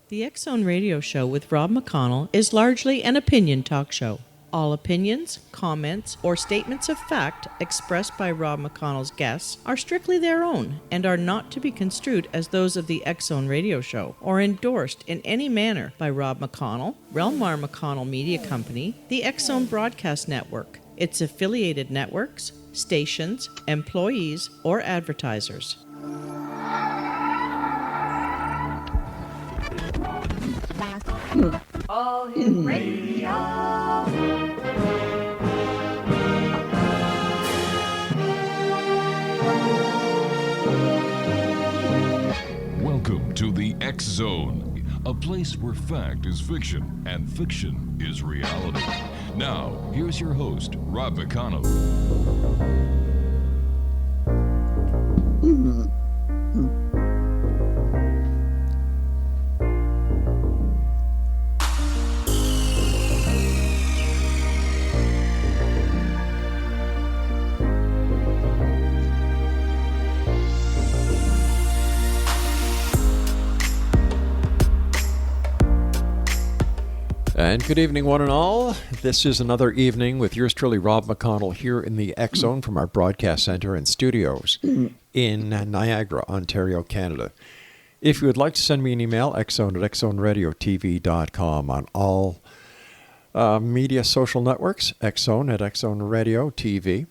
The X Zone Radio Show with Rob McConnell is largely an opinion talk show. All opinions, comments, or statements of fact expressed by Rob McConnell's guests are strictly their own and are not to be construed as those of the X Zone Radio Show or endorsed in any manner by Rob McConnell, REL-MAR McConnell Media Company, the X Zone Broadcast Network, its affiliated networks, stations, employees, or advertisers. All Hit Radio. Welcome to the X Zone, a place where fact is fiction and fiction is reality. Now, here's your host, Rob McConnell. And good evening, one and all. This is another evening with yours truly, Rob McConnell, here in the X Zone from our broadcast center and studios in Niagara, Ontario, Canada. If you would like to send me an email, xzone@xzoneradiotv.com on all media social networks, xzone at xzoneradiotv.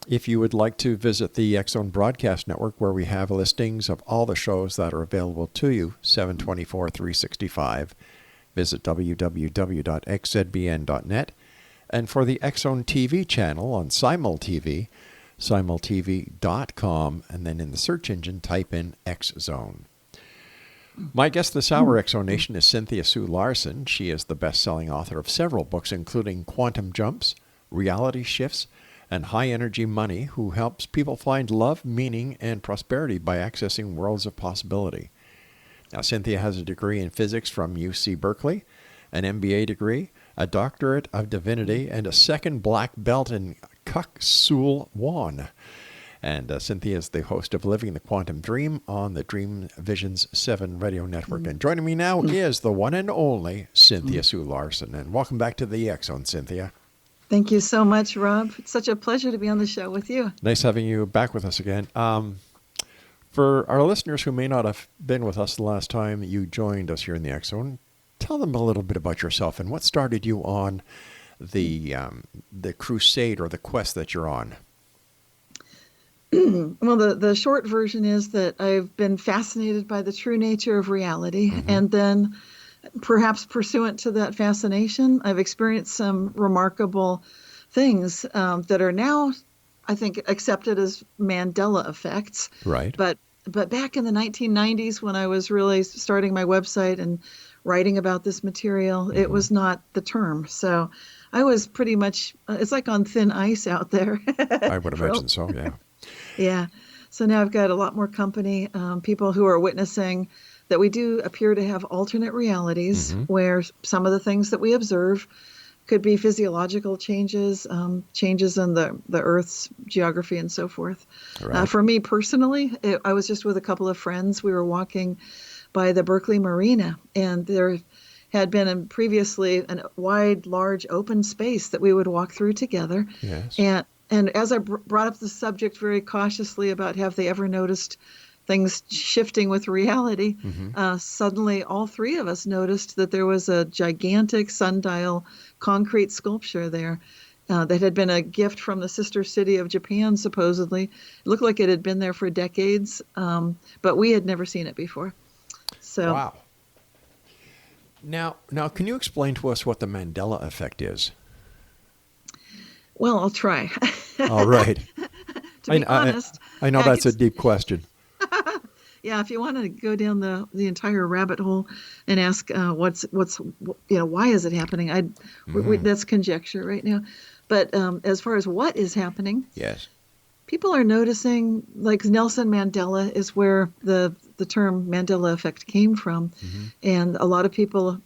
If you would like to visit the X Zone Broadcast Network, where we have listings of all the shows that are available to you, 7/24, 365, visit www.xzbn.net. And for the X Zone TV channel on SimulTV, simultv.com, and then in the search engine, type in X Zone. My guest this hour, X Zone Nation, is Cynthia Sue Larson. She is the best-selling author of several books, including Quantum Jumps, Reality Shifts, and High Energy Money, who helps people find love, meaning, and prosperity by accessing worlds of possibility. Now, Cynthia has a degree in physics from UC Berkeley, an MBA degree, a doctorate of divinity, and a second black belt in Kuk Sul Wan. And Cynthia is the host of Living the Quantum Dream on the Dream Visions 7 radio network. And joining me now is the one and only Cynthia Sue Larson. And welcome back to the X Zone, Cynthia. Thank you so much, Rob. It's such a pleasure to be on the show with you. Nice having you back with us again. For our listeners who may not have been with us the last time you joined us here in the X Zone, tell them a little bit about yourself and what started you on the crusade or the quest that you're on. Well, the short version is that I've been fascinated by the true nature of reality, and then perhaps pursuant to that fascination, I've experienced some remarkable things that are now, I think, accepted as Mandella effects. Right. But back in the 1990s, when I was really starting my website and writing about this material, it was not the term. So I was pretty much, it's like on thin ice out there. I would imagine so, yeah. Yeah. So now I've got a lot more company, people who are witnessing that we do appear to have alternate realities where some of the things that we observe could be physiological changes, changes in the Earth's geography and so forth. Right. For me personally, I was just with a couple of friends. We were walking by the Berkeley Marina, and there had been previously a wide, large open space that we would walk through together. Yes. And as I brought up the subject very cautiously about have they ever noticed things shifting with reality, suddenly all three of us noticed that there was a gigantic sundial concrete sculpture there that had been a gift from the sister city of Japan, supposedly. It looked like it had been there for decades, but we had never seen it before. So, wow. Now, can you explain to us what the Mandela effect is? Well, I'll try. All right. To be honest, I know that's a deep question. Yeah, if you want to go down the entire rabbit hole and ask what's why is it happening? That's conjecture right now. But as far as what is happening, yes, people are noticing, like Nelson Mandela is where the term Mandela effect came from, and a lot of people.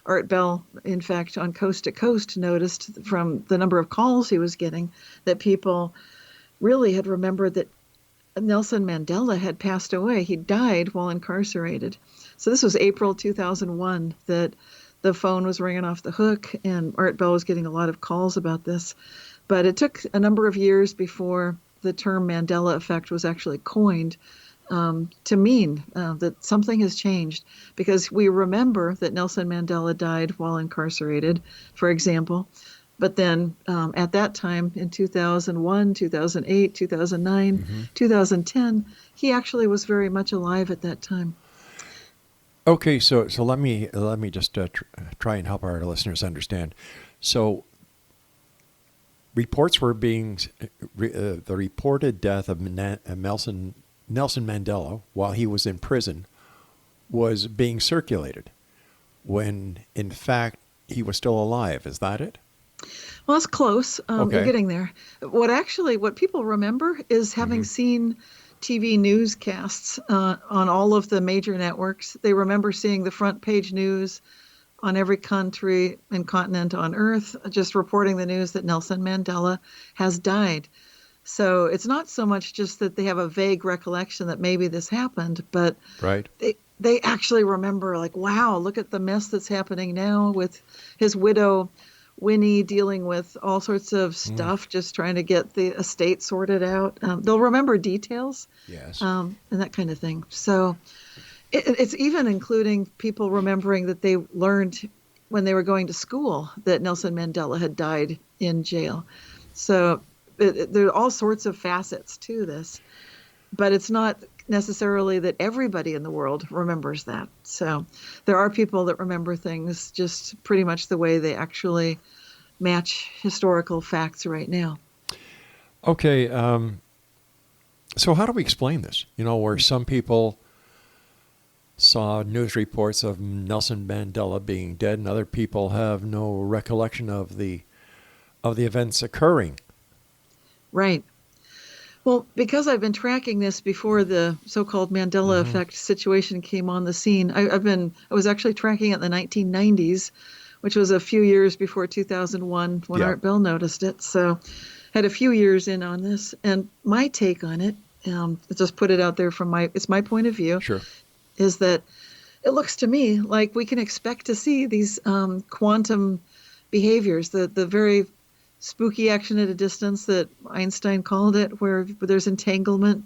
Art Bell, in fact, on Coast to Coast, noticed from the number of calls he was getting that people really had remembered that Nelson Mandela had passed away. He died while incarcerated. So this was April 2001 that the phone was ringing off the hook, and Art Bell was getting a lot of calls about this. But it took a number of years before the term Mandela effect was actually coined to mean that something has changed, because we remember that Nelson Mandela died while incarcerated, for example. But then at that time, in 2001, 2008, 2009, 2010, he actually was very much alive at that time. Okay, so let me just try and help our listeners understand. So reports were being the reported death of Nelson Mandela while he was in prison was being circulated, when in fact he was still alive. Is that it? Well, that's close. Okay. You're getting there. What people remember is having seen TV newscasts on all of the major networks. They remember seeing the front page news on every country and continent on Earth, just reporting the news that Nelson Mandela has died. So it's not so much just that they have a vague recollection that maybe this happened, but Right. they actually remember, like, wow, look at the mess that's happening now with his widow, Winnie, dealing with all sorts of stuff, just trying to get the estate sorted out. They'll remember details, Yes. and that kind of thing. So it's even including people remembering that they learned when they were going to school that Nelson Mandela had died in jail. So there are all sorts of facets to this, but it's not necessarily that everybody in the world remembers that. So there are people that remember things just pretty much the way they actually match historical facts right now. Okay, so how do we explain this? Where some people saw news reports of Nelson Mandela being dead, and other people have no recollection of the events occurring. Right. Well, because I've been tracking this before the so-called Mandela effect situation came on the scene, I was actually tracking it in the 1990s, which was a few years before 2001 when Art Bell noticed it. So had a few years in on this, and my take on it, just put it out there from it's my point of view, Sure. is that it looks to me like we can expect to see these quantum behaviors, the very spooky action at a distance that Einstein called it, where there's entanglement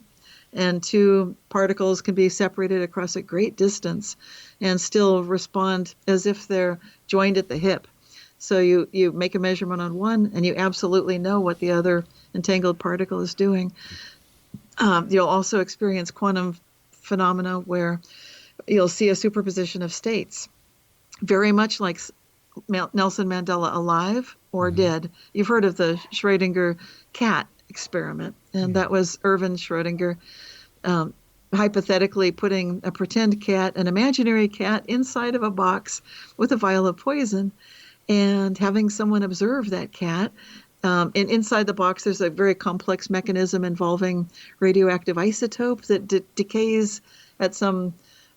and two particles can be separated across a great distance and still respond as if they're joined at the hip. So you make a measurement on one and you absolutely know what the other entangled particle is doing. You'll also experience quantum phenomena where you'll see a superposition of states, very much like Nelson Mandela alive or dead. You've heard of the Schrödinger cat experiment, and that was Erwin Schrödinger hypothetically putting a pretend cat, an imaginary cat, inside of a box with a vial of poison and having someone observe that cat. And inside the box, there's a very complex mechanism involving radioactive isotope that decays at some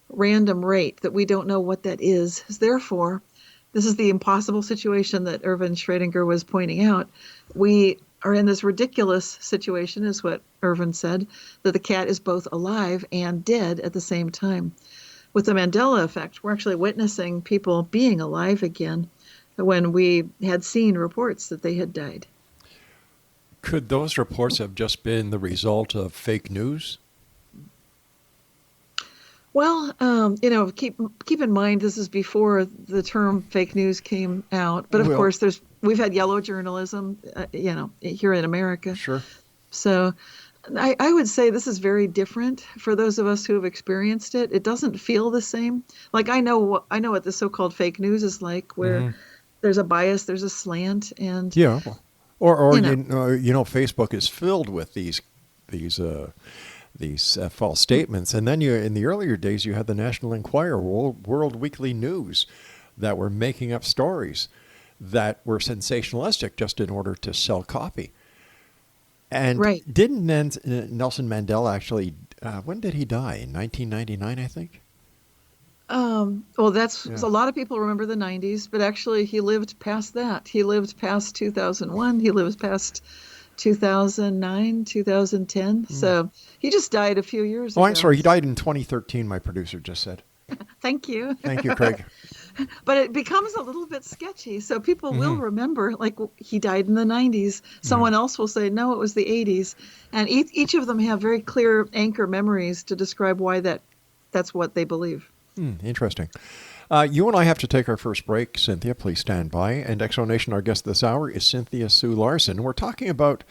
random rate that we don't know what that is. Therefore, this is the impossible situation that Erwin Schrödinger was pointing out. We are in this ridiculous situation, is what Erwin said, that the cat is both alive and dead at the same time. With the Mandela effect, we're actually witnessing people being alive again when we had seen reports that they had died. Could those reports have just been the result of fake news? Well, keep in mind this is before the term fake news came out. But of course, we've had yellow journalism, here in America. Sure. So I would say this is very different for those of us who have experienced it. It doesn't feel the same. Like I know what the so-called fake news is like, where there's a bias, there's a slant, and or Facebook is filled with these false statements. And then in the earlier days, you had the National Enquirer, World Weekly News, that were making up stories that were sensationalistic just in order to sell copy. And didn't Nelson Mandela actually, when did he die? In 1999, I think? A lot of people remember the 90s, but actually he lived past that. He lived past 2001. He lived past 2009, 2010. So he just died a few years ago. Oh, I'm sorry. He died in 2013, my producer just said. Thank you. Thank you, Craig. But it becomes a little bit sketchy. So people will remember, like, he died in the 90s. Someone else will say, no, it was the 80s. And each of them have very clear anchor memories to describe why that's what they believe. Interesting. You and I have to take our first break. Cynthia, please stand by. And Exonation, our guest this hour is Cynthia Sue Larson. We're talking about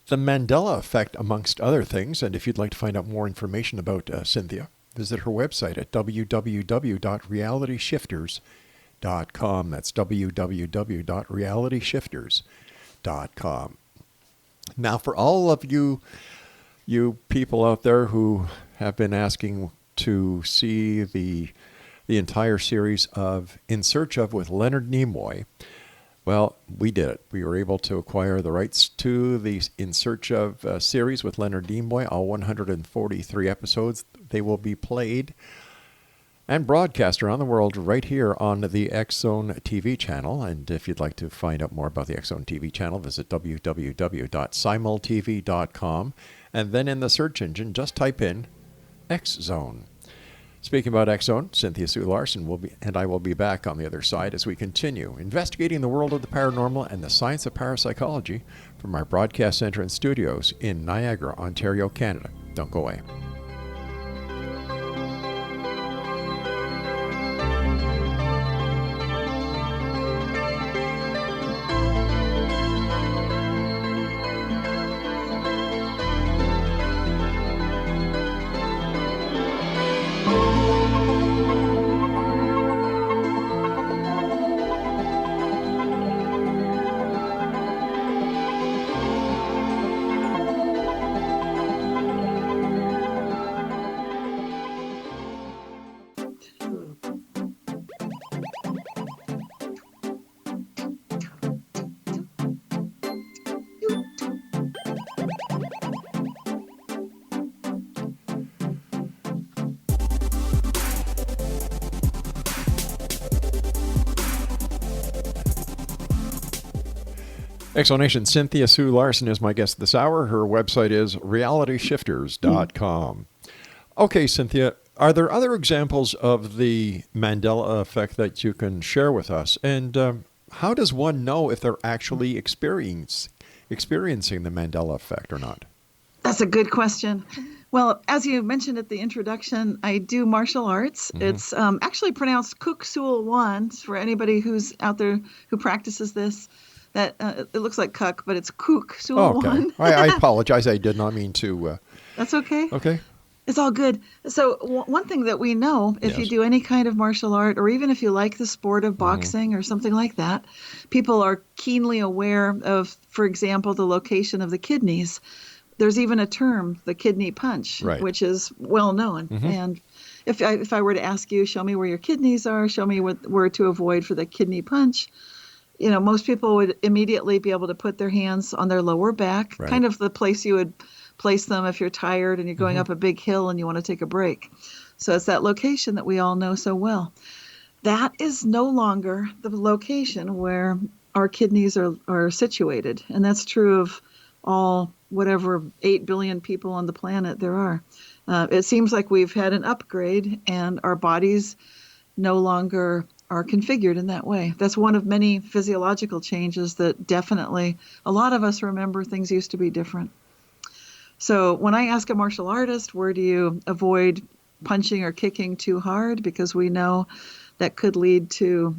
the Mandela effect, amongst other things. And if you'd like to find out more information about Cynthia, visit her website at www.realityshifters.com. That's www.realityshifters.com. Now, for all of you people out there who have been asking to see the entire series of In Search of with Leonard Nimoy, well, we did it. We were able to acquire the rights to the In Search of series with Leonard Nimoy, all 143 episodes. They will be played and broadcast around the world right here on the X Zone TV channel. And if you'd like to find out more about the X Zone TV channel, visit www.simultv.com. And then in the search engine, just type in X Zone. Speaking about X Zone, Cynthia Sue Larson and I will be back on the other side as we continue investigating the world of the paranormal and the science of parapsychology from our broadcast center and studios in Niagara, Ontario, Canada. Don't go away. Explanation. Cynthia Sue Larson is my guest this hour. Her website is realityshifters.com. Okay, Cynthia, are there other examples of the Mandela effect that you can share with us? And how does one know if they're actually experiencing the Mandela effect or not? That's a good question. Well, as you mentioned at the introduction, I do martial arts. It's actually pronounced Kuk Sul Wan for anybody who's out there who practices this. That it looks like Kuk, but it's Kuk Sul Wan. Okay. I apologize. I did not mean to. That's okay. Okay. It's all good. So one thing that we know, if you do any kind of martial art, or even if you like the sport of boxing or something like that, people are keenly aware of, for example, the location of the kidneys. There's even a term, the kidney punch, which is well known. And if I were to ask you, show me where your kidneys are, show me where to avoid for the kidney punch, you know, most people would immediately be able to put their hands on their lower back, kind of the place you would place them if you're tired and you're going up a big hill and you want to take a break. So it's that location that we all know so well. That is no longer the location where our kidneys are situated. And that's true of all whatever 8 billion people on the planet there are. It seems like we've had an upgrade and our bodies no longer are configured in that way. That's one of many physiological changes that definitely a lot of us remember things used to be different. So when I ask a martial artist, where do you avoid punching or kicking too hard? Because we know that could lead to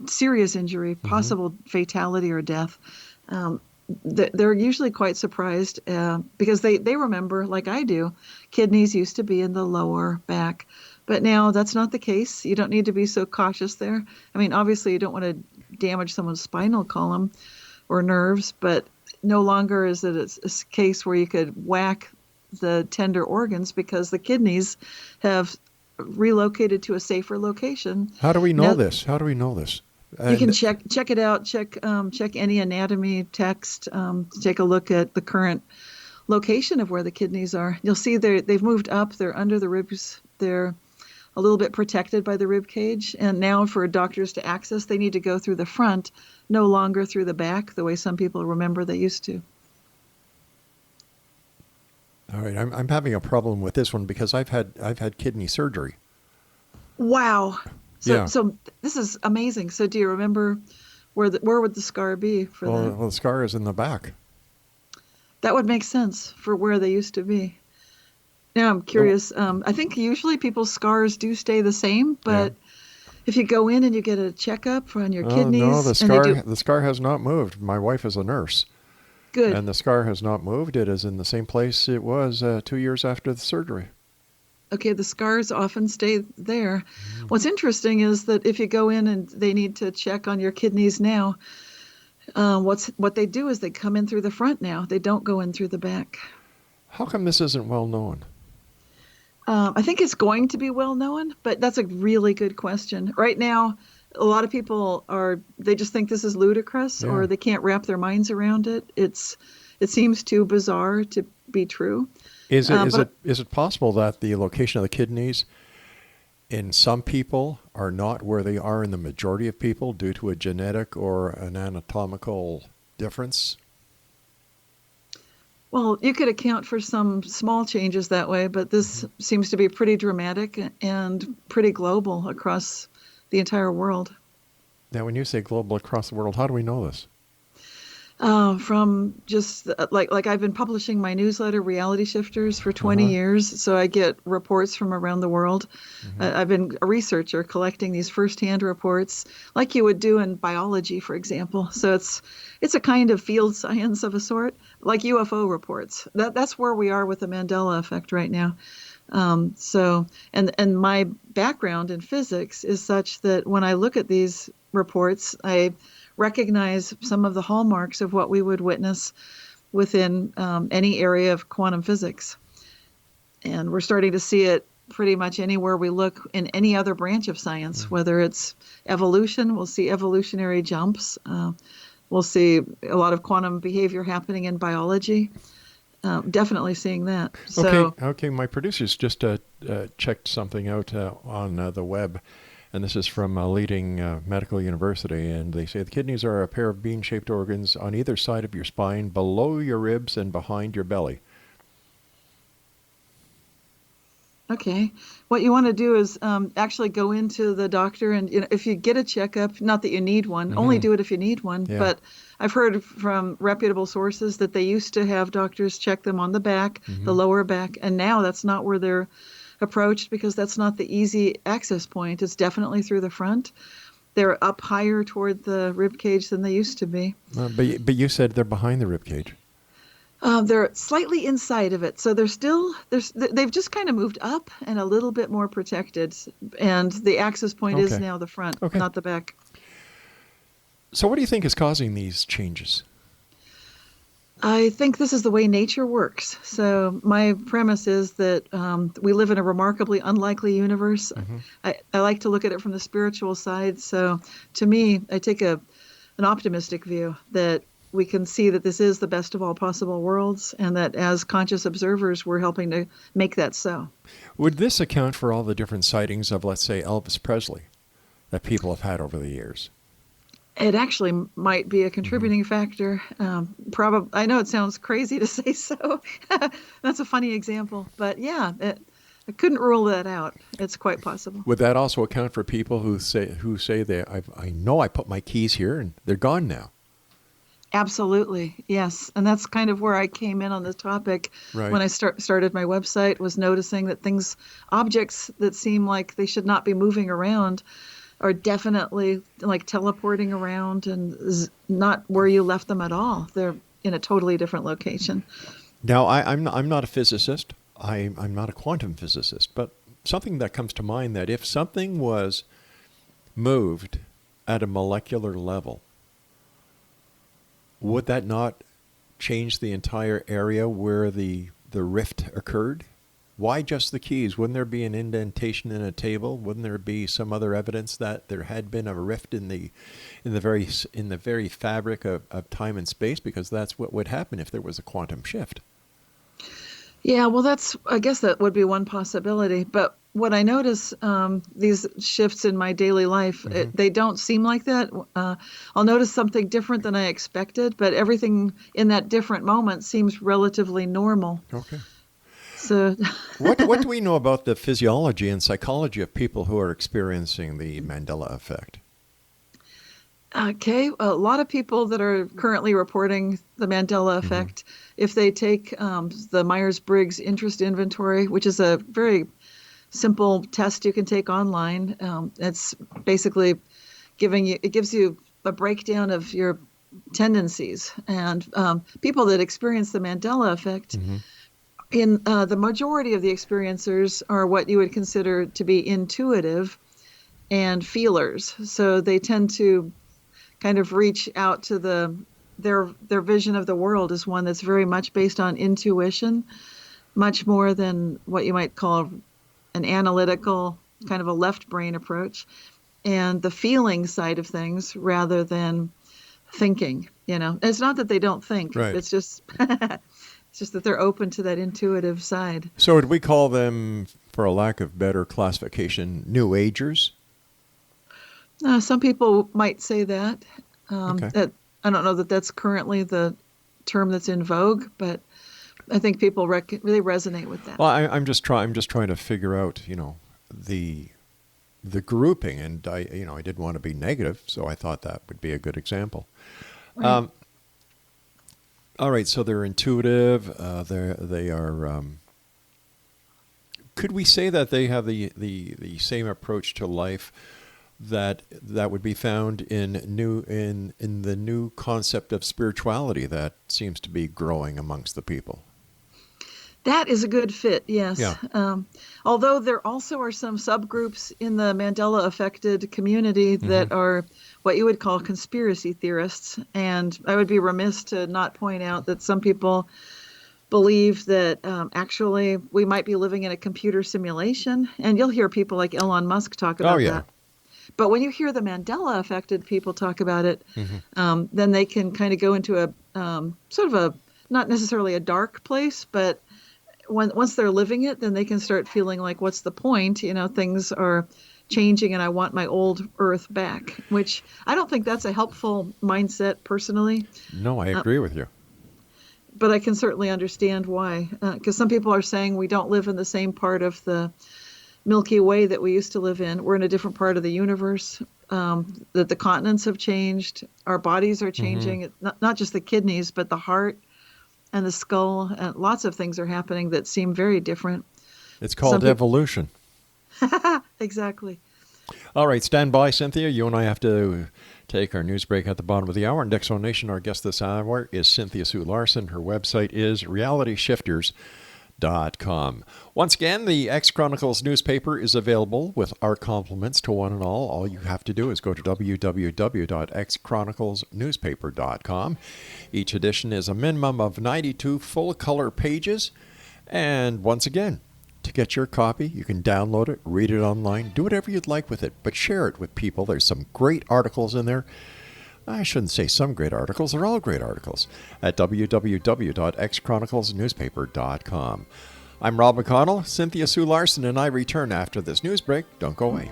serious injury, possible fatality or death. They're usually quite surprised because they remember, like I do, kidneys used to be in the lower back. But now that's not the case. You don't need to be so cautious there. I mean, obviously you don't want to damage someone's spinal column or nerves, but no longer is it a case where you could whack the tender organs because the kidneys have relocated to a safer location. How do we know this? How do we know this? You can check it out. Check any anatomy text. Take a look at the current location of where the kidneys are. You'll see they've moved up. They're under the ribs. They're a little bit protected by the rib cage. And now for doctors to access, they need to go through the front, no longer through the back, the way some people remember they used to. All right, I'm having a problem with this one because I've had kidney surgery. Wow. So, Yeah. so this is amazing. So do you remember where would the scar be for that? Well, the scar is in the back. That would make sense for where they used to be. Now I'm curious. I think usually people's scars do stay the same, but if you go in and you get a checkup on your kidneys, no, the and they do the scar has not moved. My wife is a nurse, good. and the scar has not moved. It is in the same place it was 2 years after the surgery. Okay, the scars often stay there. What's interesting is that if you go in and they need to check on your kidneys now, what they do is they come in through the front now. They don't go in through the back. How come this isn't well known? I think it's going to be well known, but that's a really good question. Right now, a lot of people they just think this is ludicrous or they can't wrap their minds around it. It seems too bizarre to be true. Is it possible that the location of the kidneys in some people are not where they are in the majority of people due to a genetic or an anatomical difference? Well, you could account for some small changes that way, but this seems to be pretty dramatic and pretty global across the entire world. Now, when you say global across the world, how do we know this? From just like I've been publishing my newsletter, Reality Shifters, for 20 years, so I get reports from around the world. I've been a researcher collecting these firsthand reports, like you would do in biology, for example. So it's a kind of field science of a sort, like UFO reports. That's where we are with the Mandella effect right now. And my background in physics is such that when I look at these reports, I recognize some of the hallmarks of what we would witness within any area of quantum physics. And we're starting to see it pretty much anywhere we look in any other branch of science, whether it's evolution, we'll see evolutionary jumps. We'll see a lot of quantum behavior happening in biology. Definitely seeing that. So, okay. My producers just checked something out on the web. And this is from a leading medical university, and they say the kidneys are a pair of bean-shaped organs on either side of your spine, below your ribs and behind your belly. Okay. What you want to do is actually go into the doctor, and if you get a checkup, not that you need one, only do it if you need one. Yeah. But I've heard from reputable sources that they used to have doctors check them on the back, the lower back, and now that's not where they're approached because that's not the easy access point. It's definitely through the front. They're up higher toward the rib cage than they used to be. But you said they're behind the rib cage. They're slightly inside of it, so they've just kind of moved up and a little bit more protected, and the access point is now the front, not the back. So what do you think is causing these changes? I think this is the way nature works. So my premise is that we live in a remarkably unlikely universe. I like to look at it from the spiritual side. So to me, I take an optimistic view that we can see that this is the best of all possible worlds, and that as conscious observers, we're helping to make that so. Would this account for all the different sightings of, let's say, Elvis Presley that people have had over the years? It actually might be a contributing factor. Probably, I know it sounds crazy to say so. That's a funny example, but yeah, I couldn't rule that out. It's quite possible. Would that also account for people who say that I know I put my keys here and they're gone now? Absolutely, yes. And that's kind of where I came in on this topic Right. when I started my website, was noticing that objects that seem like they should not be moving around are definitely like teleporting around and not where you left them at all. They're in a totally different location. Now, I'm not a physicist. I'm not a quantum physicist, but something that comes to mind that if something was moved at a molecular level, would that not change the entire area where the rift occurred? Why just the keys? Wouldn't there be an indentation in a table? Wouldn't there be some other evidence that there had been a rift in the very fabric of time and space? Because that's what would happen if there was a quantum shift. Yeah, well, I guess that would be one possibility. But what I notice, these shifts in my daily life, they don't seem like that. I'll notice something different than I expected, but everything in that different moment seems relatively normal. Okay. So What do we know about the physiology and psychology of people who are experiencing the Mandela effect? Okay, a lot of people that are currently reporting the Mandela effect, if they take the Myers-Briggs Interest Inventory, which is a very simple test you can take online, it's basically it gives you a breakdown of your tendencies. And people that experience the Mandela effect, in the majority of the experiencers are what you would consider to be intuitive and feelers. So they tend to kind of reach out to their vision of the world is one that's very much based on intuition, much more than what you might call an analytical kind of a left brain approach, and the feeling side of things rather than thinking. It's not that they don't think. Right. It's just it's just that they're open to that intuitive side. So would we call them, for a lack of better classification, New Agers? Some people might say that. Okay. That I don't know that that's currently the term that's in vogue, but I think people really resonate with that. Well, I'm just trying to figure out, the grouping, and I didn't want to be negative, so I thought that would be a good example. Right. All right, so they're intuitive. They are. Could we say that they have the same approach to life that would be found in the new concept of spirituality that seems to be growing amongst the people? That is a good fit, yes. Yeah. Although there also are some subgroups in the Mandela-affected community that are what you would call conspiracy theorists. And I would be remiss to not point out that some people believe that actually we might be living in a computer simulation. And you'll hear people like Elon Musk talk about that. But when you hear the Mandela-affected people talk about it, then they can kind of go into a sort of a, not necessarily a dark place, but once they're living it, then they can start feeling like, what's the point? Things are changing and I want my old Earth back, which I don't think that's a helpful mindset personally. No, I agree with you. But I can certainly understand why, because some people are saying we don't live in the same part of the Milky Way that we used to live in. We're in a different part of the universe, that the continents have changed. Our bodies are changing, not just the kidneys, but the heart and the skull. And lots of things are happening that seem very different. It's called evolution. Exactly. All right, stand by, Cynthia. You and I have to take our news break at the bottom of the hour. Next Nation, our guest this hour is Cynthia Sue Larson. Her website is realityshifters.com. Once again, the X Chronicles newspaper is available with our compliments to one and all. All you have to do is go to www.xchroniclesnewspaper.com. Each edition is a minimum of 92 full-color pages. And once again, to get your copy, you can download it, read it online, do whatever you'd like with it, but share it with people. There's some great articles in there. I shouldn't say some great articles. They're all great articles at www.xchroniclesnewspaper.com. I'm Rob McConnell. Cynthia Sue Larson and I return after this news break. Don't go away.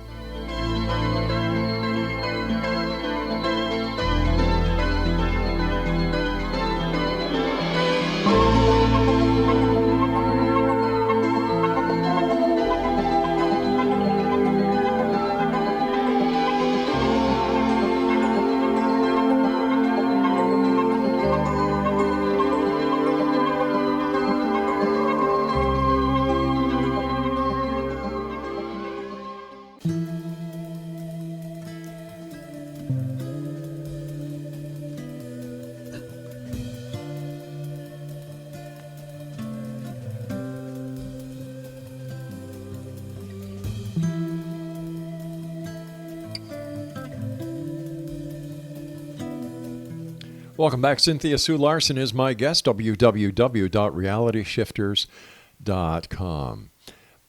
Welcome back. Cynthia Sue Larson is my guest, www.realityshifters.com.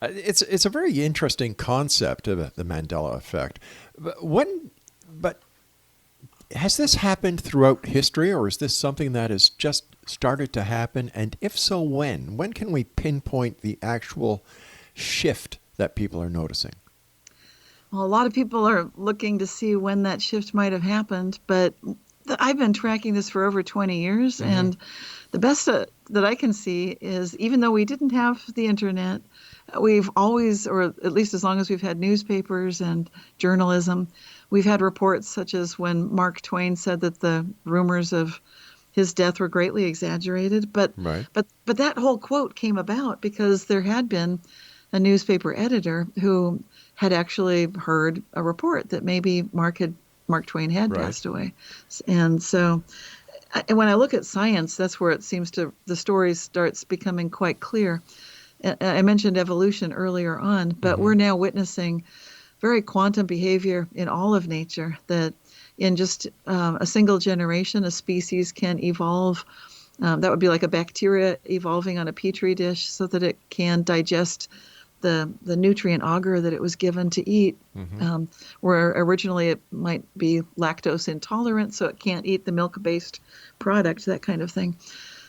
It's a very interesting concept of the Mandela effect. But has this happened throughout history, or is this something that has just started to happen? And if so, when? When can we pinpoint the actual shift that people are noticing? Well, a lot of people are looking to see when that shift might have happened, but I've been tracking this for over 20 years, and the best that I can see is, even though we didn't have the internet, we've always, or at least as long as we've had newspapers and journalism, we've had reports such as when Mark Twain said that the rumors of his death were greatly exaggerated. But Right. but that whole quote came about because there had been a newspaper editor who had actually heard a report that maybe Mark Twain had Right. passed away. And so and when I look at science, that's where it seems to, the story starts becoming quite clear. I mentioned evolution earlier on, but we're now witnessing very quantum behavior in all of nature, that in just a single generation, a species can evolve. That would be like a bacteria evolving on a petri dish so that it can digest the nutrient agar that it was given to eat, where originally it might be lactose intolerant, so it can't eat the milk-based product, that kind of thing.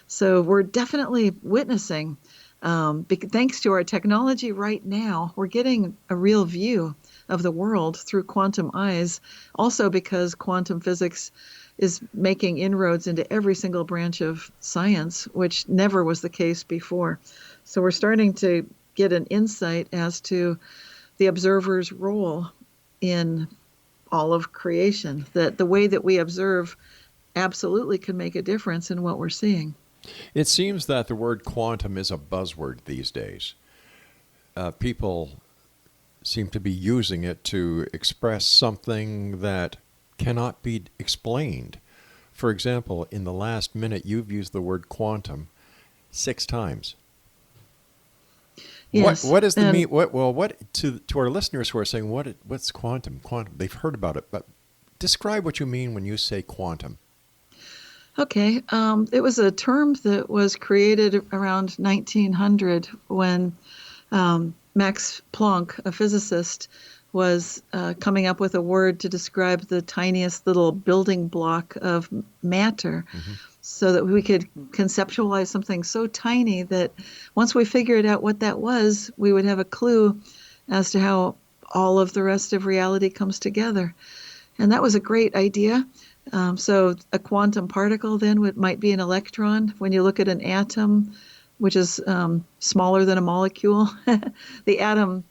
So we're definitely witnessing, thanks to our technology right now, we're getting a real view of the world through quantum eyes, also because quantum physics is making inroads into every single branch of science, which never was the case before. So we're starting to get an insight as to the observer's role in all of creation, that the way that we observe absolutely can make a difference in what we're seeing. It seems that the word quantum is a buzzword these days. People seem to be using it to express something that cannot be explained. For example, in the last minute, you've used the word quantum 6 times. Yes. What is the mean? What to our listeners who are saying what's quantum? Quantum. They've heard about it, but describe what you mean when you say quantum. Okay. It was a term that was created around 1900 when Max Planck, a physicist, was coming up with a word to describe the tiniest little building block of matter, so that we could conceptualize something so tiny that once we figured out what that was, we would have a clue as to how all of the rest of reality comes together. And that was a great idea. So a quantum particle then might be an electron. When you look at an atom, which is smaller than a molecule, the atom,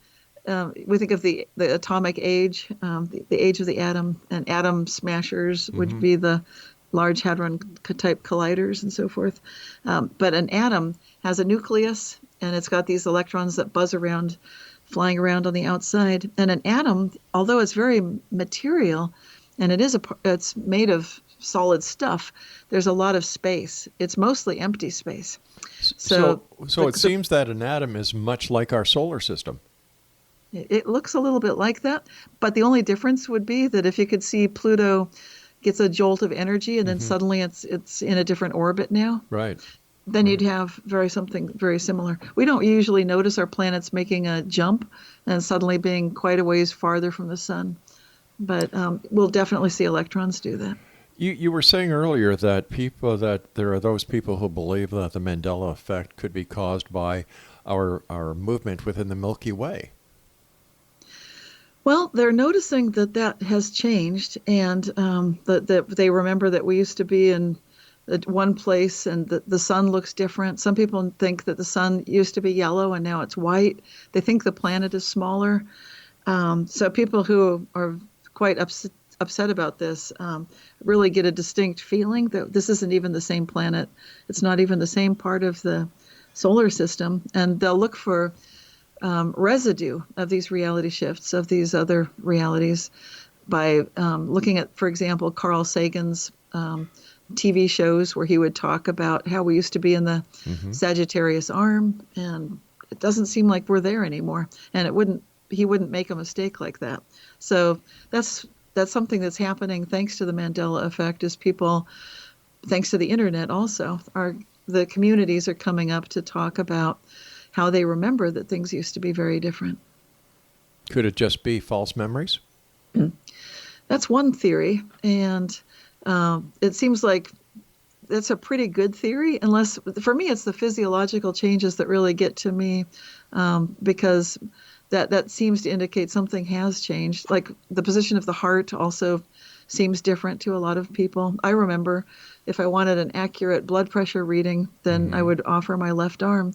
we think of the atomic age, the age of the atom, and atom smashers would be the Large Hadron type colliders and so forth. But an atom has a nucleus, and it's got these electrons that buzz around, flying around on the outside. And an atom, although it's very material, and it's made of solid stuff, there's a lot of space. It's mostly empty space. So it seems that an atom is much like our solar system. It looks a little bit like that, but the only difference would be that if you could see Pluto gets a jolt of energy and then suddenly it's in a different orbit now. Right. Then you'd have something very similar. We don't usually notice our planets making a jump and suddenly being quite a ways farther from the sun, but we'll definitely see electrons do that. You were saying earlier that there are those people who believe that the Mandela effect could be caused by our movement within the Milky Way. Well, they're noticing that has changed, and that they remember that we used to be in one place and the sun looks different. Some people think that the sun used to be yellow and now it's white. They think the planet is smaller. So people who are quite upset about this really get a distinct feeling that this isn't even the same planet. It's not even the same part of the solar system, and they'll look for residue of these reality shifts, of these other realities, by looking at, for example, Carl Sagan's TV shows where he would talk about how we used to be in the Sagittarius arm, and it doesn't seem like we're there anymore. And he wouldn't make a mistake like that. So that's something that's happening thanks to the Mandela effect, is people, thanks to the internet also, the communities are coming up to talk about how they remember that things used to be very different. Could it just be false memories? That's one theory, and it seems like that's a pretty good theory, unless, for me, it's the physiological changes that really get to me, because that seems to indicate something has changed. Like the position of the heart also seems different to a lot of people. I remember if I wanted an accurate blood pressure reading, then I would offer my left arm,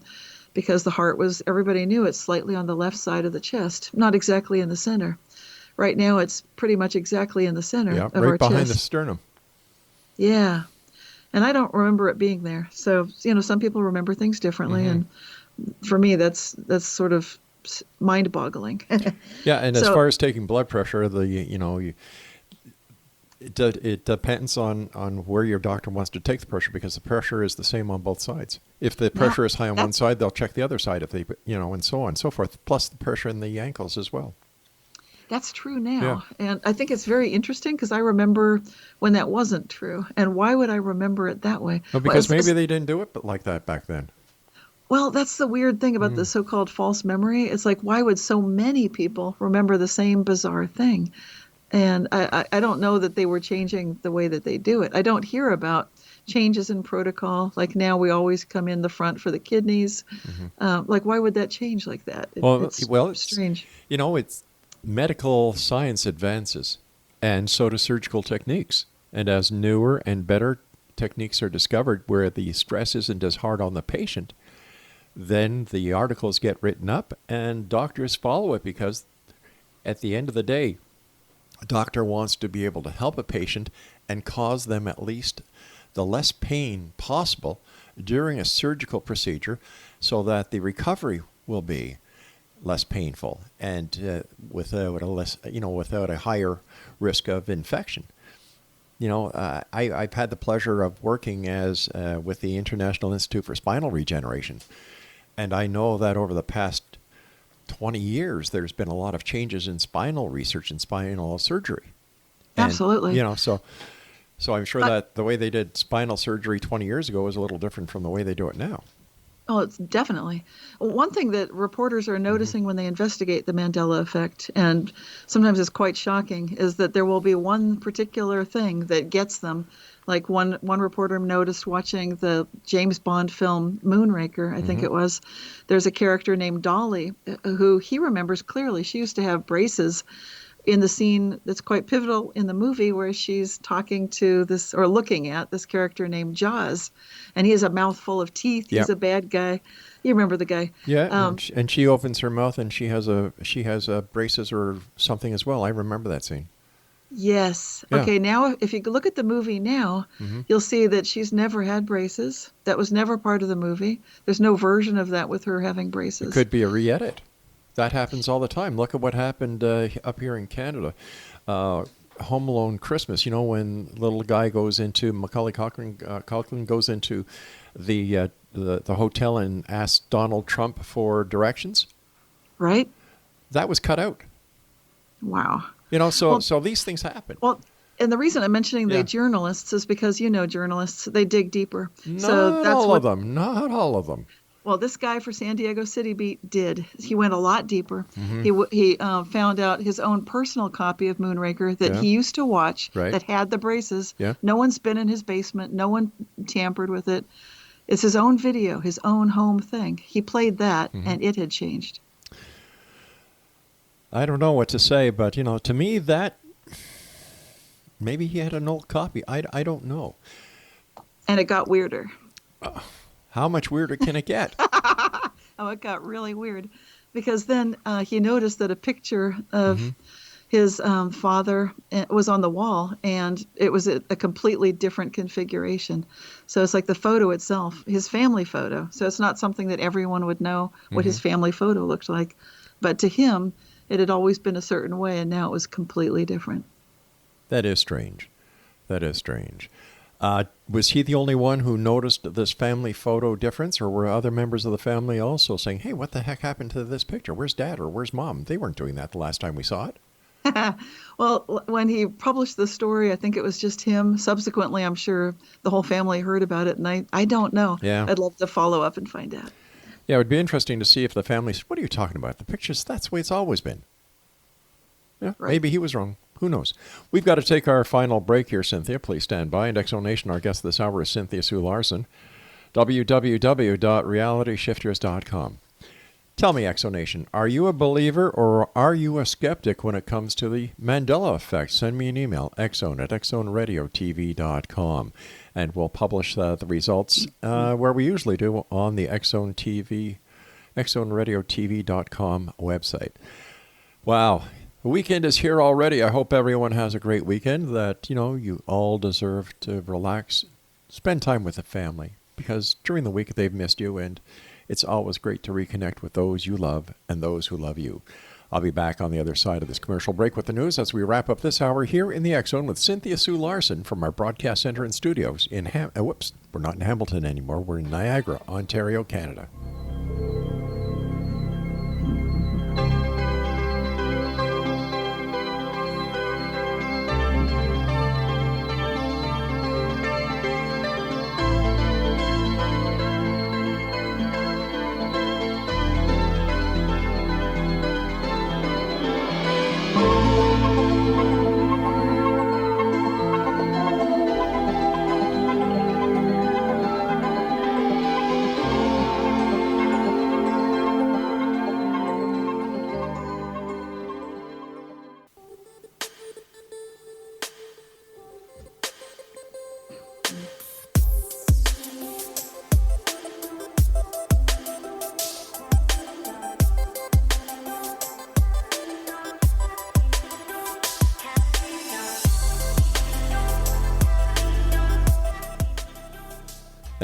because the heart was, everybody knew it's slightly on the left side of the chest, not exactly in the center. Right now, it's pretty much exactly in the center Yeah, of our right behind the chest. sternum. Yeah. And I don't remember it being there. So, some people remember things differently. And for me, that's sort of mind-boggling. Yeah, and as So- far as taking blood pressure, it depends on where your doctor wants to take the pressure, because the pressure is the same on both sides. If the pressure is high on one side, they'll check the other side. If they, and so on and so forth. Plus the pressure in the ankles as well. That's true now. And I think it's very interesting, because I remember when that wasn't true. And why would I remember it that way? Well, because maybe they didn't do it but like that back then. Well, that's the weird thing about the so-called false memory. It's like, why would so many people remember the same bizarre thing? And I don't know that they were changing the way that they do it. I don't hear about changes in protocol. Like now we always come in the front for the kidneys. Like, why would that change like that? It's strange. It's medical science advances, and so do surgical techniques. And as newer and better techniques are discovered where the stress isn't as hard on the patient, then the articles get written up and doctors follow it, because at the end of the day, a doctor wants to be able to help a patient and cause them at least the less pain possible during a surgical procedure, so that the recovery will be less painful and without a higher risk of infection. I've had the pleasure of working with the International Institute for Spinal Regeneration, and I know that over the past 20 years, there's been a lot of changes in spinal research and spinal surgery. And, Absolutely. So I'm sure that the way they did spinal surgery 20 years ago is a little different from the way they do it now. Oh, it's definitely. One thing that reporters are noticing when they investigate the Mandela effect, and sometimes it's quite shocking, is that there will be one particular thing that gets them. Like one reporter noticed watching the James Bond film Moonraker, I think it was. There's a character named Dolly who he remembers clearly. She used to have braces in the scene that's quite pivotal in the movie, where she's talking to this, or looking at this character named Jaws, and he has a mouthful of teeth. He's a bad guy. You remember the guy? Yeah, and she opens her mouth and she has braces or something as well. I remember that scene. Yes. Yeah. Okay, now if you look at the movie now, you'll see that she's never had braces. That was never part of the movie. There's no version of that with her having braces. It could be a re-edit. That happens all the time. Look at what happened up here in Canada. Home Alone Christmas, when little guy goes into, Macaulay Culkin goes into the hotel and asks Donald Trump for directions. Right? That was cut out. Wow. So these things happen. Well, and the reason I'm mentioning the journalists is because journalists, they dig deeper. Not all of them. Well, this guy for San Diego City Beat did. He went a lot deeper. He found out his own personal copy of Moonraker that he used to watch that had the braces. Yeah. No one's been in his basement. No one tampered with it. It's his own video, his own home thing. He played that, and it had changed. I don't know what to say, but, to me that maybe he had an old copy. I don't know. And it got weirder. How much weirder can it get? Oh, it got really weird, because then he noticed that a picture of his father was on the wall, and it was a completely different configuration. So it's like the photo itself, his family photo. So it's not something that everyone would know what his family photo looked like. But to him, it had always been a certain way, and now it was completely different. That is strange. Was he the only one who noticed this family photo difference, or were other members of the family also saying, hey, what the heck happened to this picture? Where's Dad or where's Mom? They weren't doing that the last time we saw it. Well, when he published the story, I think it was just him. Subsequently, I'm sure the whole family heard about it, and I don't know. Yeah. I'd love to follow up and find out. Yeah, it would be interesting to see if the family said, what are you talking about? The pictures, that's the way it's always been. Yeah, Right. Maybe he was wrong. Who knows? We've got to take our final break here, Cynthia. Please stand by. And Exonation, our guest this hour is Cynthia Sue Larson, www.realityshifters.com. Tell me, Exonation, are you a believer or are you a skeptic when it comes to the Mandela effect? Send me an email, xzone@xzoneradiotv.com, and we'll publish the results where we usually do on the Xzone TV, xzoneradiotv.com website. Wow. The weekend is here already. I hope everyone has a great weekend, that, you all deserve to relax, spend time with the family, because during the week they've missed you, and it's always great to reconnect with those you love and those who love you. I'll be back on the other side of this commercial break with the news as we wrap up this hour here in the X Zone with Cynthia Sue Larson from our broadcast center and studios in we're not in Hamilton anymore. We're in Niagara, Ontario, Canada.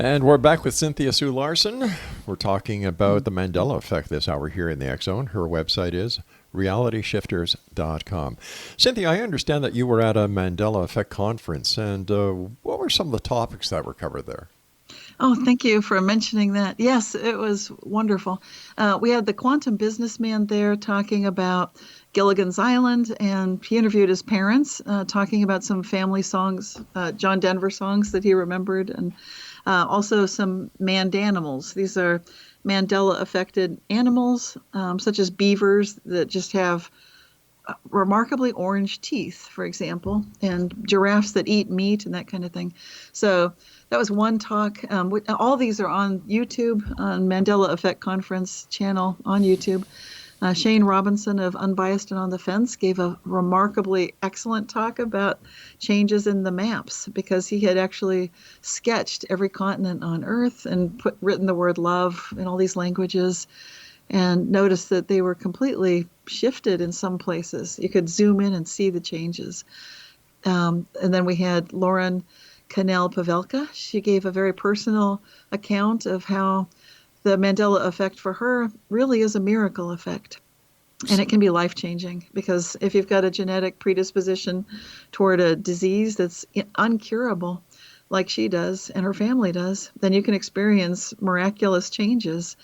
And we're back with Cynthia Sue Larson. We're talking about the Mandela effect this hour here in the X Zone. Her website is realityshifters.com. Cynthia, I understand that you were at a Mandela effect conference, and what were some of the topics that were covered there? Oh, thank you for mentioning that. Yes, it was wonderful. We had the quantum businessman there talking about Gilligan's Island, and he interviewed his parents, talking about some family songs, John Denver songs that he remembered, and also some mandanimals. These are Mandela-affected animals, such as beavers that just have remarkably orange teeth, for example, and giraffes that eat meat and that kind of thing. So that was one talk. All these are on YouTube, on Mandela Effect Conference channel on YouTube. Shane Robinson of Unbiased and on the Fence gave a remarkably excellent talk about changes in the maps, because he had actually sketched every continent on Earth and written the word love in all these languages, and noticed that they were completely shifted in some places. You could zoom in and see the changes. And then we had Lauren Cannell-Pavelka. She gave a very personal account of how the Mandela effect for her really is a miracle effect. And it can be life-changing, because if you've got a genetic predisposition toward a disease that's uncurable, like she does and her family does, then you can experience miraculous changes,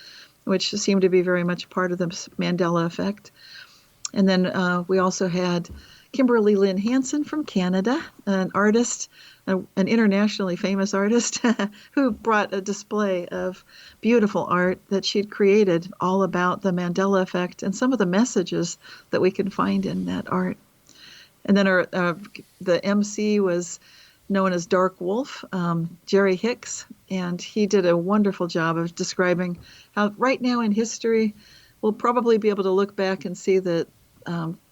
which seem to be very much part of the Mandela effect. And then we also had Kimberly Lynn Hansen from Canada, an artist, an internationally famous artist, who brought a display of beautiful art that she'd created all about the Mandela effect and some of the messages that we can find in that art. And then the MC was known as Dark Wolf, Jerry Hicks, and he did a wonderful job of describing how right now in history, we'll probably be able to look back and see that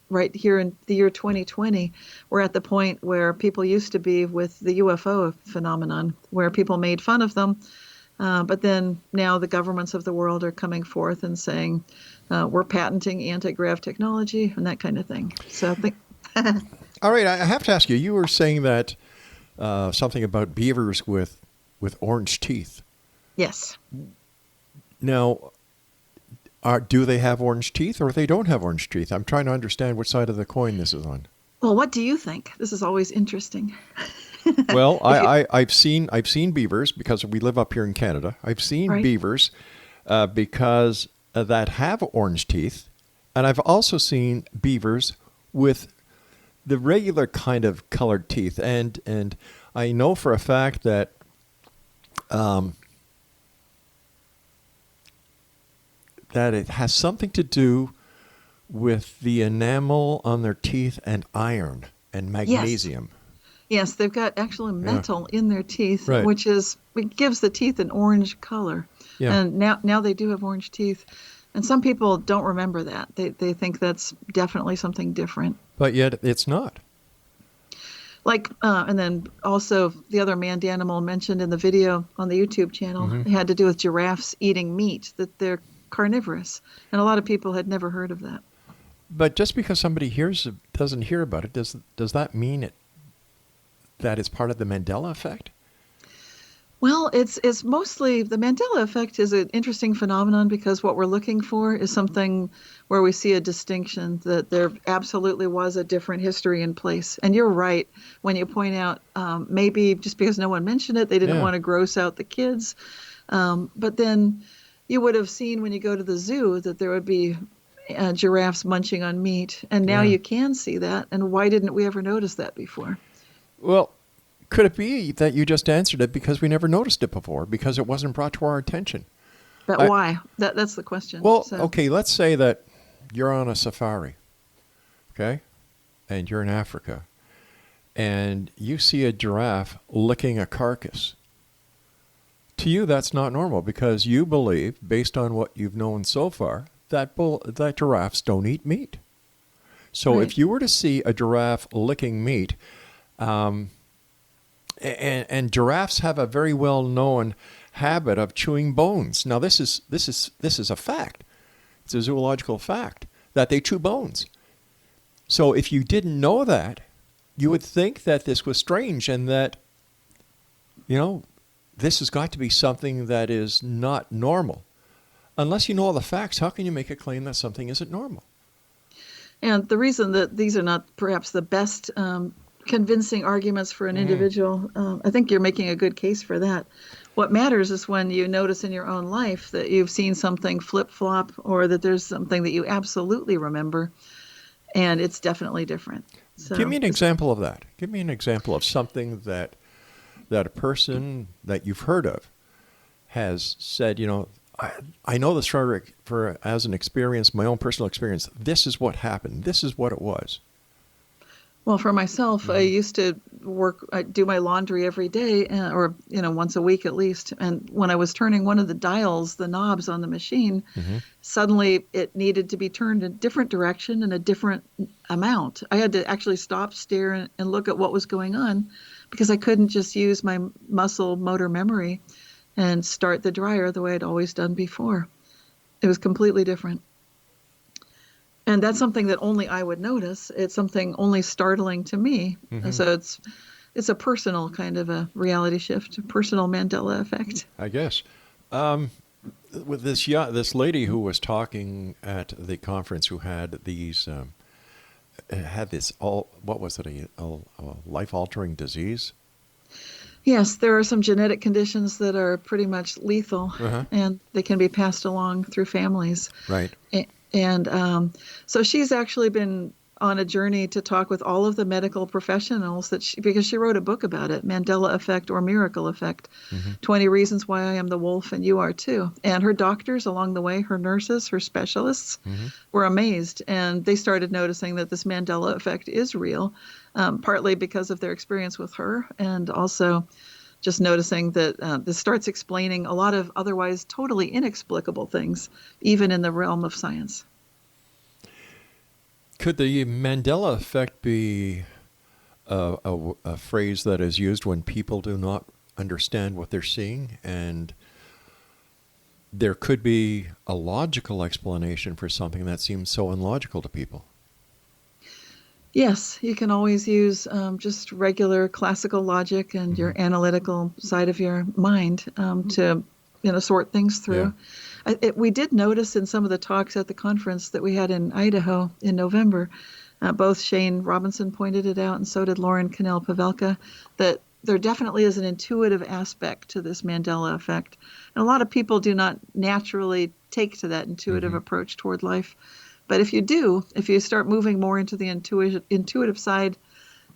right here in the year 2020, we're at the point where people used to be with the UFO phenomenon, where people made fun of them. But then now the governments of the world are coming forth and saying, we're patenting anti-grav technology and that kind of thing. So I think. All right, I have to ask you, you were saying that something about beavers with orange teeth. Yes. Now, do they have orange teeth or they don't have orange teeth? I'm trying to understand which side of the coin this is on. Well, what do you think? This is always interesting. Well, I've seen beavers because we live up here in Canada. I've seen beavers because that have orange teeth, and I've also seen beavers with the regular kind of colored teeth, and I know for a fact that that it has something to do with the enamel on their teeth and iron and magnesium. Yes, they've got actually metal in their teeth, Right. which gives the teeth an orange color. Yeah. And now they do have orange teeth. And some people don't remember that. They think that's definitely something different. But yet it's not. Like, and then also the other manned animal mentioned in the video on the YouTube channel had to do with giraffes eating meat, that they're carnivorous. And a lot of people had never heard of that. But just because somebody doesn't hear about it, does that mean that it's part of the Mandela effect? Well, it's mostly the Mandela effect is an interesting phenomenon because what we're looking for is something where we see a distinction, that there absolutely was a different history in place. And you're right when you point out maybe just because no one mentioned it, they didn't want to gross out the kids. But then you would have seen when you go to the zoo that there would be giraffes munching on meat. And now you can see that. And why didn't we ever notice that before? Well, could it be that you just answered it because we never noticed it before, because it wasn't brought to our attention? But why? That's the question. Well, okay, let's say that you're on a safari, okay, and you're in Africa, and you see a giraffe licking a carcass. To you, that's not normal because you believe, based on what you've known so far, that giraffes don't eat meat. So if you were to see a giraffe licking meat, and giraffes have a very well-known habit of chewing bones. Now, this is a fact. It's a zoological fact that they chew bones. So if you didn't know that, you would think that this was strange and that, this has got to be something that is not normal. Unless you know all the facts, how can you make a claim that something isn't normal? And the reason that these are not perhaps the best convincing arguments for an individual, I think you're making a good case for that. What matters is when you notice in your own life that you've seen something flip-flop or that there's something that you absolutely remember, and it's definitely different. So, give me an example of that. Give me an example of something that a person that you've heard of has said, I know this for as an experience, my own personal experience. This is what happened. This is what it was. Well, for myself, I used to do my laundry every day, or once a week at least. And when I was turning one of the dials, the knobs on the machine, suddenly it needed to be turned a different direction and a different amount. I had to actually stop, stare, and look at what was going on because I couldn't just use my muscle motor memory and start the dryer the way I'd always done before. It was completely different. And that's something that only I would notice. It's something only startling to me. So it's a personal kind of a reality shift, a personal Mandela effect. I guess. With this lady who was talking at the conference, who had these what was it, a life-altering disease? Yes, there are some genetic conditions that are pretty much lethal, and they can be passed along through families. Right. And so she's actually been on a journey to talk with all of the medical professionals because she wrote a book about it, Mandela Effect or Miracle Effect, 20 Reasons Why I Am the Wolf and You Are Too. And her doctors along the way, her nurses, her specialists, were amazed. And they started noticing that this Mandela Effect is real, partly because of their experience with her and also just noticing that this starts explaining a lot of otherwise totally inexplicable things, even in the realm of science. Could the Mandela effect be a phrase that is used when people do not understand what they're seeing, and there could be a logical explanation for something that seems so illogical to people? Yes, you can always use just regular classical logic and your analytical side of your mind to sort things through. Yeah. We did notice in some of the talks at the conference that we had in Idaho in November, both Shane Robinson pointed it out and so did Lauren Cannell-Pavelka, that there definitely is an intuitive aspect to this Mandela effect. And a lot of people do not naturally take to that intuitive approach toward life. But if you start moving more into the intuitive side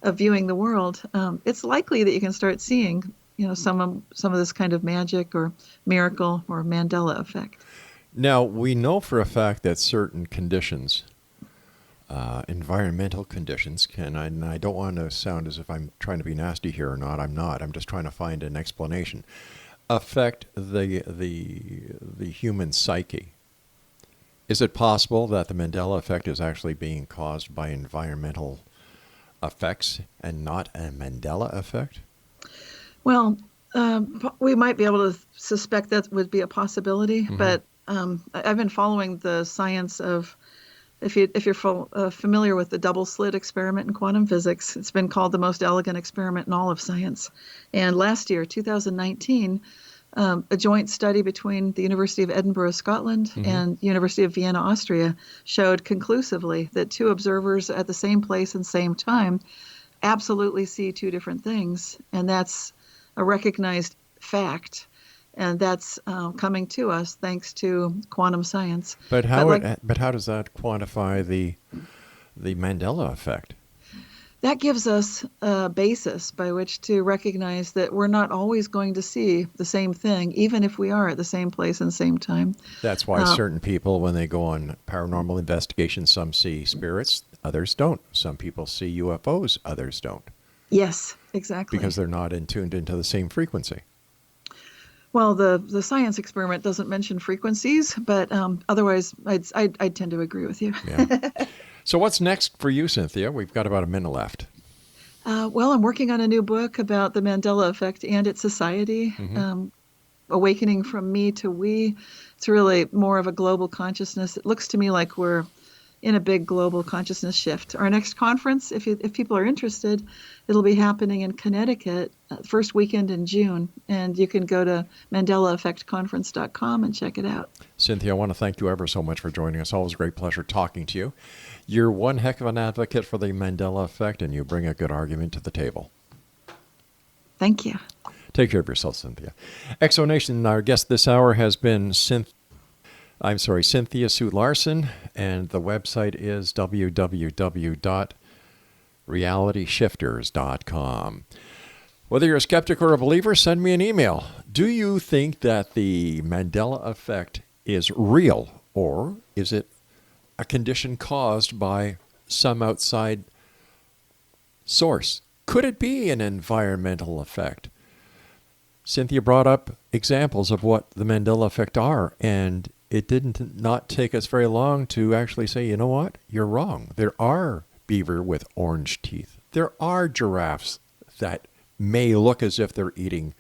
of viewing the world, it's likely that you can start seeing, some of this kind of magic or miracle or Mandela effect. Now, we know for a fact that certain conditions, environmental conditions, and I don't want to sound as if I'm trying to be nasty here or not. I'm not. I'm just trying to find an explanation. Affect the human psyche. Is it possible that the Mandela effect is actually being caused by environmental effects and not a Mandela effect? Well, we might be able to suspect that would be a possibility, but I've been following the science of, if you're familiar with the double slit experiment in quantum physics, it's been called the most elegant experiment in all of science. And last year, 2019, a joint study between the University of Edinburgh, Scotland, and University of Vienna, Austria, showed conclusively that two observers at the same place and same time absolutely see two different things, and that's a recognized fact, and that's coming to us thanks to quantum science. But how does that quantify the Mandela effect? That gives us a basis by which to recognize that we're not always going to see the same thing, even if we are at the same place and same time. That's why certain people, when they go on paranormal investigations, some see spirits, others don't. Some people see UFOs, others don't. Yes, exactly. Because they're not tuned into the same frequency. Well, the science experiment doesn't mention frequencies, but otherwise, I'd tend to agree with you. Yeah. So what's next for you, Cynthia? We've got about a minute left. Well, I'm working on a new book about the Mandela effect and its society, awakening from me to we. It's really more of a global consciousness. It looks to me like we're in a big global consciousness shift. Our next conference, if people are interested, it'll be happening in Connecticut, first weekend in June, and you can go to MandelaEffectConference.com and check it out. Cynthia, I want to thank you ever so much for joining us. Always a great pleasure talking to you. You're one heck of an advocate for the Mandela effect, and you bring a good argument to the table. Thank you. Take care of yourself, Cynthia. Exonation, our guest this hour has been Cynthia Sue Larson, and the website is www.realityshifters.com. Whether you're a skeptic or a believer, send me an email. Do you think that the Mandela effect is real, or is it a condition caused by some outside source? Could it be an environmental effect? Cynthia brought up examples of what the Mandela effect are, and it didn't not take us very long to actually say, you know what, you're wrong. There are beaver with orange teeth. There are giraffes that may look as if they're eating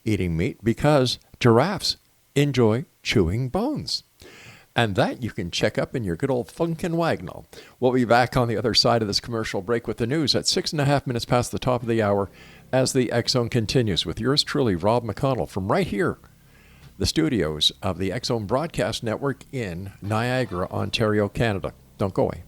meat, because giraffes enjoy chewing bones. And that you can check up in your good old Funkin' Wagnall. We'll be back on the other side of this commercial break with the news at 6.5 minutes past the top of the hour as the X-Zone continues with yours truly, Rob McConnell, from right here, the studios of the X-Zone Broadcast Network in Niagara, Ontario, Canada. Don't go away.